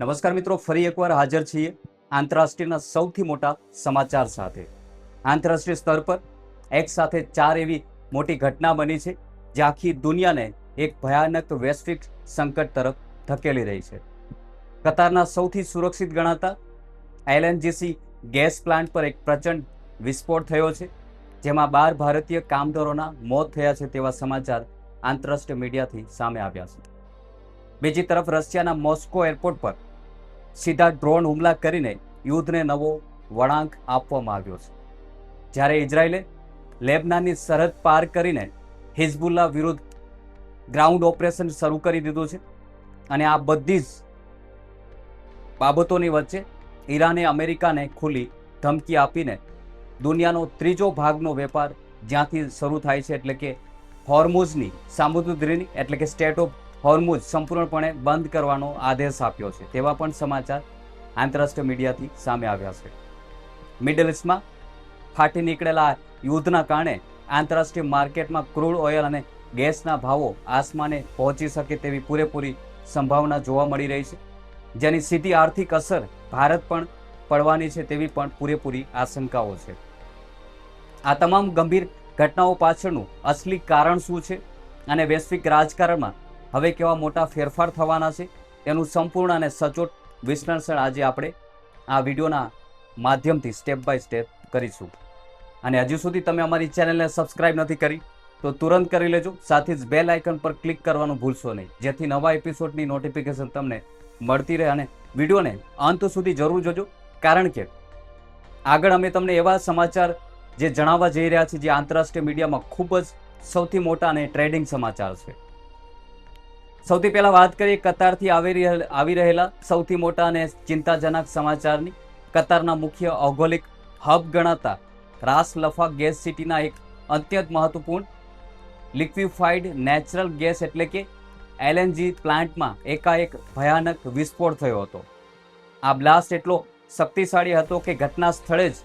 નમસ્કાર મિત્રો, ફરી એકવાર હાજર છીએ આંતરરાષ્ટ્રીયના સૌથી મોટા સમાચાર સાથે. આંતરરાષ્ટ્રીય સ્તર પર એક સાથે 4 એવી મોટી ઘટના બની છે જે આખી દુનિયાને એક ભયાનક વૈશ્વિક સંકટ તરફ ધકેલી રહી છે. કતારના સૌથી સુરક્ષિત ગણાતા એલએનજીસી ગેસ પ્લાન્ટ પર એક પ્રચંડ વિસ્ફોટ થયો છે, જેમાં 12 ભારતીય કામદારોના મોત થયા છે તેવા સમાચાર આંતરરાષ્ટ્રીય મીડિયાથી સામે આવ્યા છે. બીજી તરફ રશિયાના મોસ્કો એરપોર્ટ પર સીધા ડ્રોન હુમલા કરીને યુદ્ધને નવો વળાંક આપવામાં આવ્યો છે. જ્યારે ઇઝરાયેલે લેબનાનની સરહદ પાર કરીને હિઝબુલ્લા વિરુદ્ધ ગ્રાઉન્ડ ઓપરેશન શરૂ કરી દીધું છે. અને આ બધી જ બાબતોની વચ્ચે ઈરાને અમેરિકાને ખુલ્લી ધમકી આપીને દુનિયાનો ત્રીજો ભાગનો વેપાર જ્યાંથી શરૂ થાય છે એટલે કે હોર્મુઝની સામુદ્રીની એટલે કે સ્ટેટ ઓફ હોર્મુઝ સંપૂર્ણપણે બંધ કરવાનો આદેશ આપ્યો છે તેવા પણ સમાચાર આંતરરાષ્ટ્રીય મીડિયાથી સામે આવ્યા છે. મિડલ ઇસ્ટમાં ફાટી નીકળેલા યુદ્ધના કારણે આંતરરાષ્ટ્રીય માર્કેટમાં ક્રૂડ ઓઇલ અને ગેસના ભાવો આસમાને પહોંચી શકે તેવી પૂરેપૂરી સંભાવના જોવા મળી રહી છે, જેની સીધી આર્થિક અસર ભારત પણ પડવાની છે તેવી પણ પૂરેપૂરી આશંકાઓ છે. આ તમામ ગંભીર ઘટનાઓ પાછળનું અસલી કારણ શું છે અને વૈશ્વિક રાજકારણમાં હવે કેવા મોટા ફેરફાર થવાના છે તેનું સંપૂર્ણ અને સચોટ વિશ્લેષણ આજે આપણે આ વિડીયોના માધ્યમથી સ્ટેપ બાય સ્ટેપ કરીશું. અને હજુ સુધી તમે અમારી ચેનલને સબસ્ક્રાઇબ નથી કરી તો તુરંત કરી લેજો. સાથે જ બેલ આઇકન પર ક્લિક કરવાનું ભૂલશો નહીં, જેથી નવા એપિસોડની નોટિફિકેશન તમને મળતી રહે. અને વિડીયોને અંત સુધી જરૂર જોજો, કારણ કે આગળ અમે તમને એવા સમાચાર જે જણાવવા જઈ રહ્યા છીએ જે આંતરરાષ્ટ્રીય મીડિયામાં ખૂબ જ સૌથી મોટા અને ટ્રેન્ડિંગ સમાચાર છે. સૌથી પહેલા વાત કરીએ કતારથી આવી રહેલા સૌથી મોટા અને ચિંતાજનક સમાચારની. કતારના મુખ્ય ભૌગોલિક હબ ગણાતા રાસ લફા ગેસ સિટીના એક અત્યંત મહત્વપૂર્ણ લિક્વિફાઈડ નેચરલ ગેસ એટલે કે એલએનજી પ્લાન્ટમાં એકાએક ભયાનક વિસ્ફોટ થયો હતો. આ બ્લાસ્ટ એટલો શક્તિશાળી હતો કે ઘટના સ્થળે જ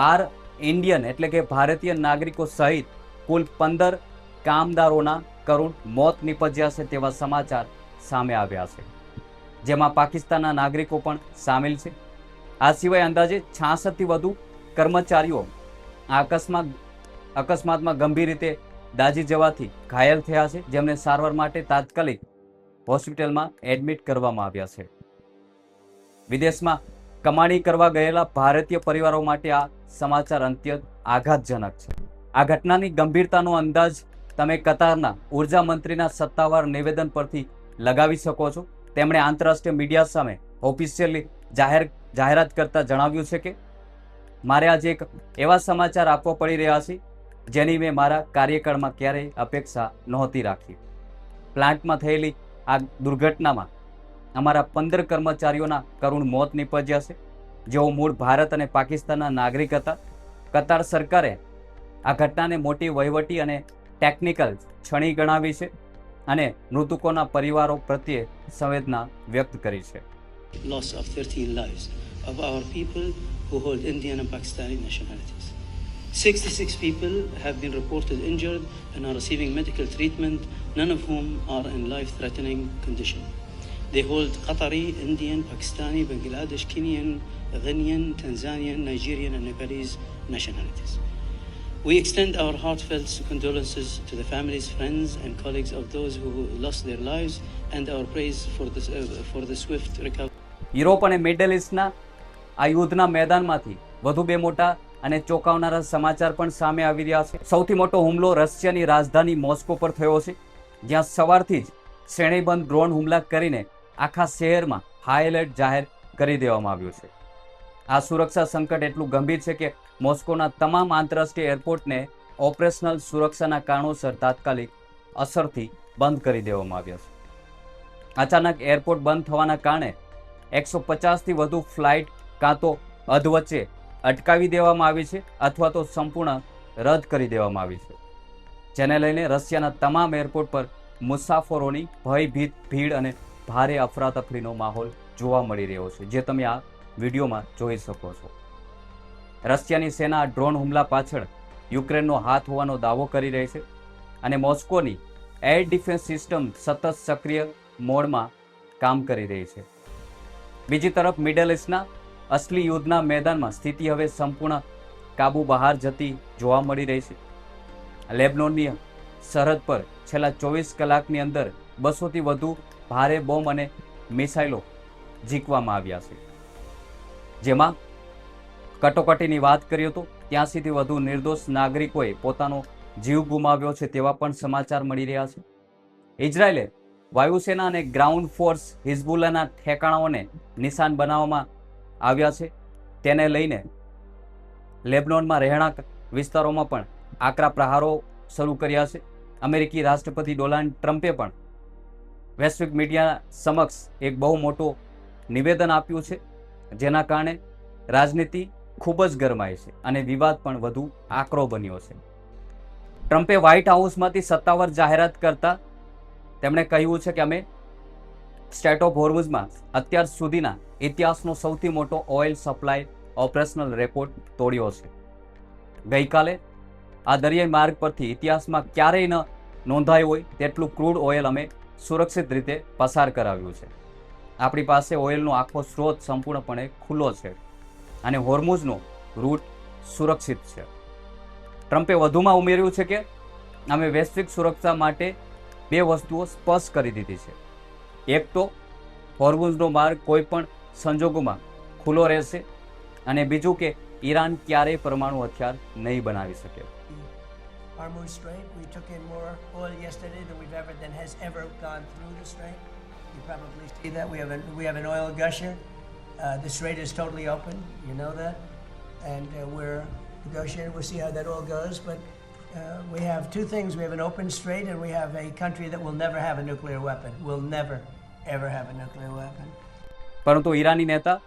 12 ઇન્ડિયન એટલે કે ભારતીય નાગરિકો સહિત કુલ 15 કામદારોના કરુણ મોત નિપજ્યા છે તેવા સમાચાર સામે આવ્યા છે, જેમાં પાકિસ્તાનના નાગરિકો પણ સામેલ છે. આ સિવાય અંદાજે 66 થી વધુ કર્મચારીઓ આ અકસ્માતમાં ગંભીર રીતે દાઝી જવાથી ઘાયલ થયા છે, જેમને સારવાર માટે તાત્કાલિક હોસ્પિટલમાં એડમિટ કરવામાં આવ્યા છે. વિદેશમાં કમાણી કરવા ગયેલા ભારતીય પરિવારો માટે આ સમાચાર અત્યંત આઘાતજનક છે. આ ઘટનાની ગંભીરતાનો અંદાજ તમે કતારના ઉર્જા મંત્રીના સત્તાવાર નિવેદન પરથી લગાવી શકો છો. તેમણે આંતરરાષ્ટ્રીય મીડિયા સામે ઓફિશિયલી જાહેરાત કરતા જણાવ્યું છે કે મારે આજે એક એવા સમાચાર આપવા પડી રહ્યા છે જેની મેં મારા કાર્યકાળમાં ક્યારેય અપેક્ષા નહોતી રાખી. પ્લાન્ટમાં થયેલી આ દુર્ઘટનામાં અમારા 15 કર્મચારીઓના કરુણ મોત નિપજ્યા છે, જેઓ મૂળ ભારત અને પાકિસ્તાનના નાગરિક હતા. કતાર સરકારે આ ઘટનાને મોટી વહીવટી અને ટેકનિકલ ક્ષણી ગણાવી છે અને મૃતકોના પરિવારો પ્રત્યે સંવેદના વ્યક્ત કરી છે. Loss of 13 lives of our people who hold Indian and Pakistani nationalities. 66 people have been reported injured and are receiving medical treatment, none of whom are in life-threatening condition. They hold Qatari, Indian, Pakistani, Bangladesh, Kenyan, Ghanaian, Tanzanian, Nigerian and Nepalese nationalities. We extend our heartfelt condolences to the families, friends and colleagues of those who lost their lives and our praise for the swift recovery. Europe અને middle ઇસ્ટના આ યુદ્ધના મેદાનમાંથી વધુ બે મોટા અને ચોંકાવનારા સમાચાર પણ સામે આવી રહ્યા છે. સૌથી મોટો હુમલો રશિયાની રાજધાની મોસ્કો પર થયો છે, જ્યાં સવારથી જ શ્રેણીબંધ ડ્રોન હુમલા કરીને આખા શહેરમાં હાઈ એલર્ટ જાહેર કરી દેવામાં આવ્યું છે. આ સુરક્ષા સંકટ એટલું ગંભીર છે કે મોસ્કોના તમામ આંતરરાષ્ટ્રીય એરપોર્ટને ઓપરેશનલ સુરક્ષાના કારણોસર તાત્કાલિક અસરથી બંધ કરી દેવામાં આવ્યા છે. અચાનક એરપોર્ટ બંધ થવાના કારણે 150થી વધુ ફ્લાઇટ કાં તો અધવચ્ચે અટકાવી દેવામાં આવી છે અથવા તો સંપૂર્ણ રદ કરી દેવામાં આવી છે, જેને લઈને રશિયાના તમામ એરપોર્ટ પર મુસાફરોની ભયભીત ભીડ અને ભારે અફરાતફરીનો માહોલ જોવા મળી રહ્યો છે, જે તમે આ વિડીયોમાં જોઈ શકો છો. રશિયાની સેના ડ્રોન હુમલા પાછળ યુક્રેનનો હાથ હોવાનો દાવો કરી રહી છે અને મોસ્કોની એર ડિફેન્સ સિસ્ટમ સતત સક્રિય મોડમાં કામ કરી રહી છે. બીજી તરફ મિડલ ઇસ્ટના અસલી યુદ્ધના મેદાનમાં સ્થિતિ હવે સંપૂર્ણ કાબુ બહાર જતી જોવા મળી રહી છે. લેબનોનની સરહદ પર છેલ્લા 24 કલાકની અંદર 200થી વધુ ભારે બોમ્બ અને મિસાઇલો ઝીકવામાં આવ્યા છે. જેમાં કટોકટીની વાત કરીએ તો 83થી વધુ નિર્દોષ નાગરિકોએ પોતાનો જીવ ગુમાવ્યો છે તેવા પણ સમાચાર મળી રહ્યા છે. ઇઝરાયેલે વાયુસેના અને ગ્રાઉન્ડ ફોર્સ હિઝબુલ્લાના ઠેકાણાઓને નિશાન બનાવવામાં આવ્યા છે. તેને લઈને લેબનોનમાં રહેણાંક વિસ્તારોમાં પણ આકરા પ્રહારો શરૂ કર્યા છે. અમેરિકી રાષ્ટ્રપતિ ડોનાલ્ડ ટ્રમ્પે પણ વૈશ્વિક મીડિયા સમક્ષ એક બહુ મોટું નિવેદન આપ્યું છે, જેના કારણે રાજનીતિ ખૂબ જ ગરમાઈ છે અને વિવાદ પણ વધુ આકરો બન્યો છે. ટ્રમ્પે વ્હાઇટ હાઉસમાંથી સત્તાવાર જાહેરાત કરતા તેમણે કહ્યું છે કે અમે સ્ટેટ ઓફ હોર્મુઝમાં અત્યાર સુધીના ઇતિહાસનો સૌથી મોટો ઓઇલ સપ્લાય ઓપરેશનલ રેકોર્ડ તોડ્યો છે. ગઈકાલે આ દરિયાઈ માર્ગ પરથી ઇતિહાસમાં ક્યારેય ન નોંધાયું હોય તેટલું ક્રૂડ ઓઇલ અમે સુરક્ષિત રીતે પસાર કરાવ્યું છે. આપણી પાસે ઓઇલનો આખો સ્ત્રોત સંપૂર્ણપણે ખુલ્લો છે અને હોર્મુઝનો રૂટ સુરક્ષિત છે. ટ્રમ્પે વધુમાં ઉમેર્યું છે કે અમે વૈશ્વિક સુરક્ષા માટે બે વસ્તુઓ સ્પષ્ટ કરી દીધી છે. એક તો હોર્મુઝનો માર્ગ કોઈ પણ સંજોગોમાં ખુલ્લો રહેશે અને બીજું કે ઈરાન ક્યારેય પરમાણુ હથિયાર નહીં બનાવી શકે. Hormuz Strait. We took in more oil yesterday than has ever gone through the strait. You probably see that we have an oil gusher. The strait is totally open. You know that, and we're negotiating. We'll see how that all goes. But we have two things: we have an open strait, and we have a country that will never have a nuclear weapon. Will never, ever have a nuclear weapon. પરંતુ ઈરાની નેતા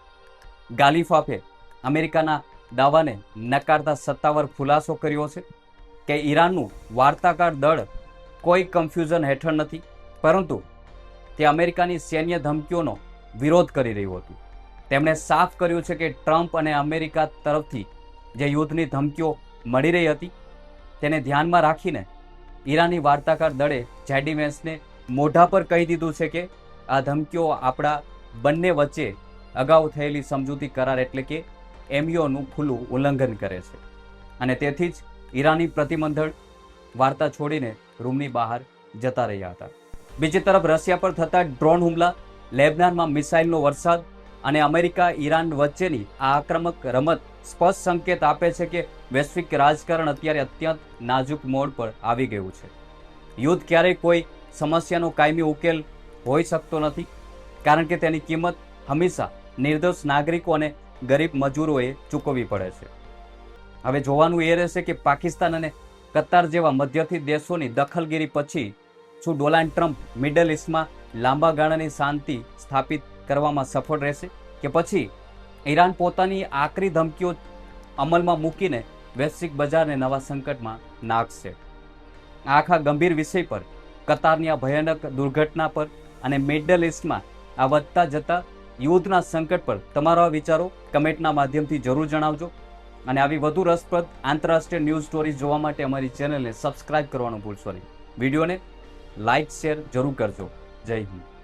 ગાલિફાફે અમેરિકાના દાવાને નકારતા સત્તાવાર ખુલાસો કર્યો છે કે ઈરાનનું વાર્તાકાર દળ કોઈ કન્ફ્યુઝન હેઠળ નથી, પરંતુ તે અમેરિકાની સૈન્ય ધમકીઓનો વિરોધ કરી રહ્યું હતું. તેમણે સાફ કર્યું છે કે ટ્રમ્પ અને અમેરિકા તરફથી જે યુદ્ધની ધમકીઓ મળી રહી હતી તેને ધ્યાનમાં રાખીને ઈરાની વાર્તાકાર દળે જેડી વેન્સને મોઢા પર કહી દીધું છે કે આ ધમકીઓ આપણા બંને વચ્ચે અગાઉ થયેલી સમજૂતી કરાર એટલે કે એમયુઓનું ખુલ્લું ઉલ્લંઘન કરે છે અને તેથી જ ઈરાની પ્રતિબંધક વાર્તા છોડીને રૂમની બહાર જતા રહ્યા હતા. બીજી તરફ રશિયા પર થતા ડ્રોન હુમલા, લેબનાનમાં મિસાઇલનો વરસાદ અને અમેરિકા ઈરાન વચ્ચેની આ આક્રમક રમત સ્પષ્ટ સંકેત આપે છે કે વૈશ્વિક રાજકારણ અત્યારે અત્યંત નાજુક મોડ પર આવી ગયું છે. યુદ્ધ ક્યારેય કોઈ સમસ્યાનો કાયમી ઉકેલ હોઈ શકતો નથી, કારણ કે તેની કિંમત હંમેશા નિર્દોષ નાગરિકો અને ગરીબ મજૂરોએ ચૂકવવી પડે છે. હવે જોવાનું એ રહેશે કે પાકિસ્તાન અને કતાર જેવા મધ્યથી દેશોની દખલગીરી પછી શું ડોનાલ્ડ ટ્રમ્પ મિડલ ઇસ્ટમાં લાંબા ગાળાની શાંતિ સ્થાપિત કરવામાં સફળ રહેશે કે પછી ઈરાન પોતાની આકરી ધમકીઓ અમલમાં મૂકીને વૈશ્વિક બજારને નવા સંકટમાં નાખશે. આખા ગંભીર વિષય પર, કતારની આ ભયાનક દુર્ઘટના પર અને મિડલ ઇસ્ટમાં આ વધતા જતા યુદ્ધના સંકટ પર તમારા વિચારો કમેન્ટના માધ્યમથી જરૂર જણાવજો અને આવી વધુ રસપ્રદ આંતરરાષ્ટ્રીય ન્યૂઝ સ્ટોરીઝ જોવા માટે અમારી ચેનલને સબસ્ક્રાઇબ કરવાનું ભૂલશો નહીં. વિડીયોને લાઇક શેર જરૂર કરજો. જય હિન્દ.